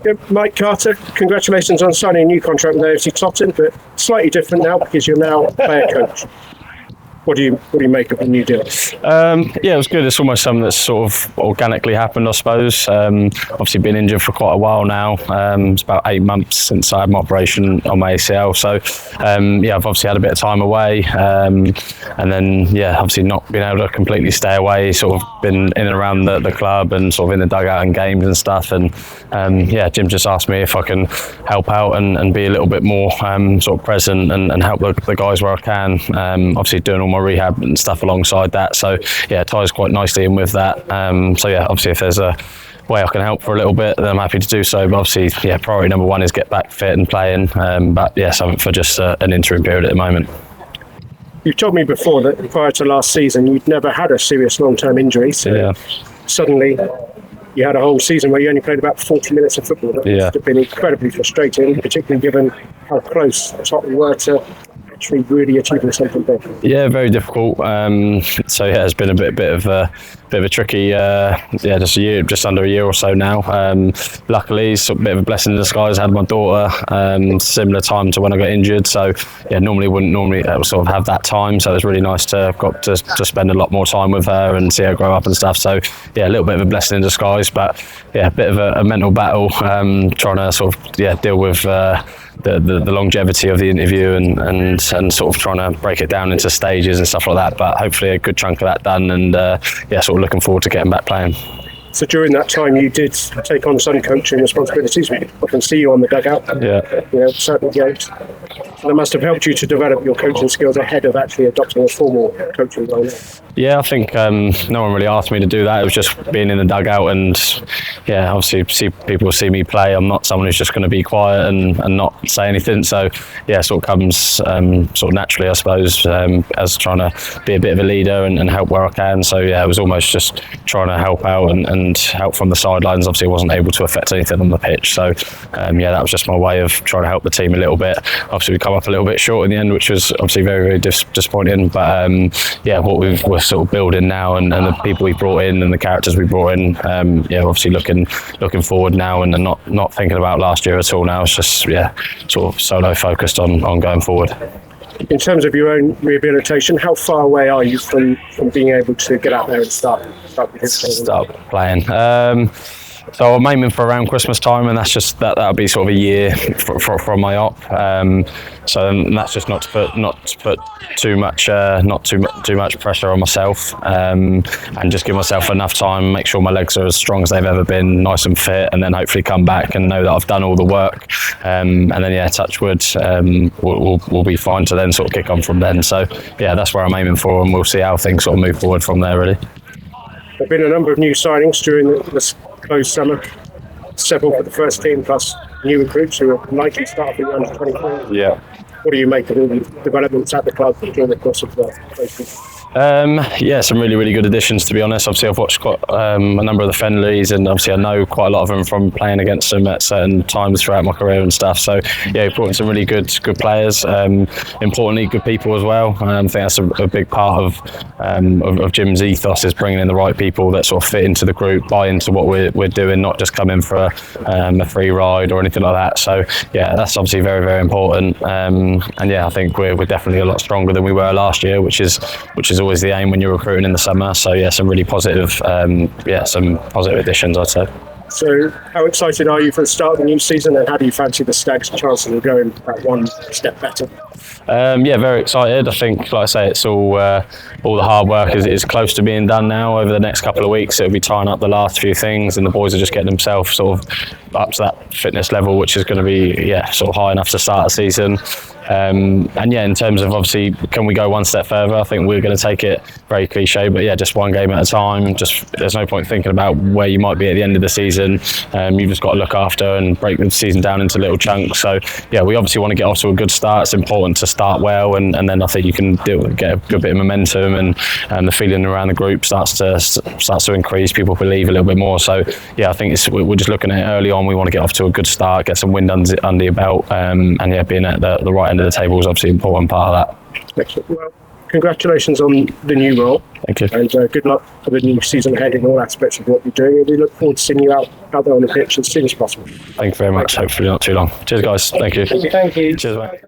Yeah, Mike Carter, congratulations on signing a new contract with AFC Totton, but slightly different now because you're now a player coach. What do you make of the new deal? Yeah, it was good. It's almost something that's sort of organically happened, I suppose. Obviously been injured for quite a while now. It's about 8 months since I had my operation on my ACL. So yeah, I've obviously had a bit of time away, and then yeah, obviously not been able to completely stay away. Sort of been in and around the club and sort of in the dugout and games and stuff. And yeah, Jim just asked me if I can help out and be a little bit more sort of present and help the guys where I can. Obviously doing all my rehab and stuff alongside that, so yeah, it ties quite nicely in with that. So yeah, obviously if there's a way I can help for a little bit, then I'm happy to do so. But obviously, yeah, priority number one is get back fit and playing. But yeah, something for just an interim period at the moment. You've told me before that prior to last season, you'd never had a serious long-term injury. So yeah. Suddenly, you had a whole season where you only played about 40 minutes of football. That must have been incredibly frustrating, particularly given how close Tottenham were to actually really achieving something big. Yeah, very difficult. So yeah, it's been a bit of a tricky, just under a year or so now. Luckily, it's a bit of a blessing in disguise. I had my daughter similar time to when I got injured. So yeah, wouldn't normally sort of have that time. So it was really nice to have got to spend a lot more time with her and see her grow up and stuff. So yeah, a little bit of a blessing in disguise, but yeah, a bit of a mental battle, trying to sort of deal with the longevity of the interview and sort of trying to break it down into stages and stuff like that. But hopefully a good chunk of that done, and yeah, sort of looking forward to getting back playing. So during that time, you did take on some coaching responsibilities. We can see you on the dugout. Yeah. Certain games. So that must have helped you to develop your coaching skills ahead of actually adopting a formal coaching role. Yeah, I think no one really asked me to do that. It was just being in the dugout, and yeah, obviously people see me play. I'm not someone who's just going to be quiet and not say anything. So yeah, sort of comes sort of naturally, I suppose, as trying to be a bit of a leader and help where I can. So yeah, it was almost just trying to help out and help from the sidelines. Obviously, I wasn't able to affect anything on the pitch. So yeah, that was just my way of trying to help the team a little bit. Obviously, we come up a little bit short in the end, which was obviously very, very disappointing. But yeah, what we're sort of building now and the people we brought in and the characters we brought in, yeah, obviously looking forward now and not thinking about last year at all now. It's just, yeah, sort of solo focused on going forward. In terms of your own rehabilitation, how far away are you from being able to get out there and start playing? So I'm aiming for around Christmas time, and that's just that'll be sort of a year from my op. So that's just not to put too much pressure on myself, and just give myself enough time, make sure my legs are as strong as they've ever been, nice and fit, and then hopefully come back and know that I've done all the work, and then yeah, touch wood, we'll be fine to then sort of kick on from then. So yeah, that's where I'm aiming for, and we'll see how things sort of move forward from there, really. There have been a number of new signings during this closed summer, several for the first team, plus new recruits who are likely to start for the under 23. Yeah. What do you make of all the developments at the club during the course of the closed season? Yeah, some really, really good additions, to be honest. Obviously, I've watched quite a number of the friendlies, and obviously I know quite a lot of them from playing against them at certain times throughout my career and stuff. So yeah, we brought in some really good players. Importantly, good people as well. I think that's a big part of Jim's ethos, is bringing in the right people that sort of fit into the group, buy into what we're doing, not just come in for a free ride or anything like that. So yeah, that's obviously very, very important. And yeah, I think we're definitely a lot stronger than we were last year, which is always the aim when you're recruiting in the summer. So yeah, some really positive, some positive additions, I'd say. So how excited are you for the start of the new season, and how do you fancy the Stags' chances of going that one step better? Yeah, very excited. I think, like I say, it's all the hard work is close to being done now. Over the next couple of weeks, it'll be tying up the last few things, and the boys are just getting themselves sort of up to that fitness level, which is going to be sort of high enough to start the season. And yeah, in terms of obviously, can we go one step further? I think we're going to take it very cliche, but yeah, just one game at a time. Just there's no point thinking about where you might be at the end of the season. You've just got to look after and break the season down into little chunks. So yeah, we obviously want to get off to a good start. It's important to start well, and then I think you can get a good bit of momentum, and the feeling around the group starts to increase. People believe a little bit more. So yeah, I think we're just looking at it early on. We want to get off to a good start, get some wind under your belt, and yeah, being at the right end of the table is obviously an important part of that. Excellent. Well, congratulations on the new role. Thank you. And good luck for the new season ahead in all aspects of what you're doing. And we look forward to seeing you out there on the pitch as soon as possible. Thank you very much. Hopefully not too long. Cheers, guys. Thank you. Thank you. Cheers, mate.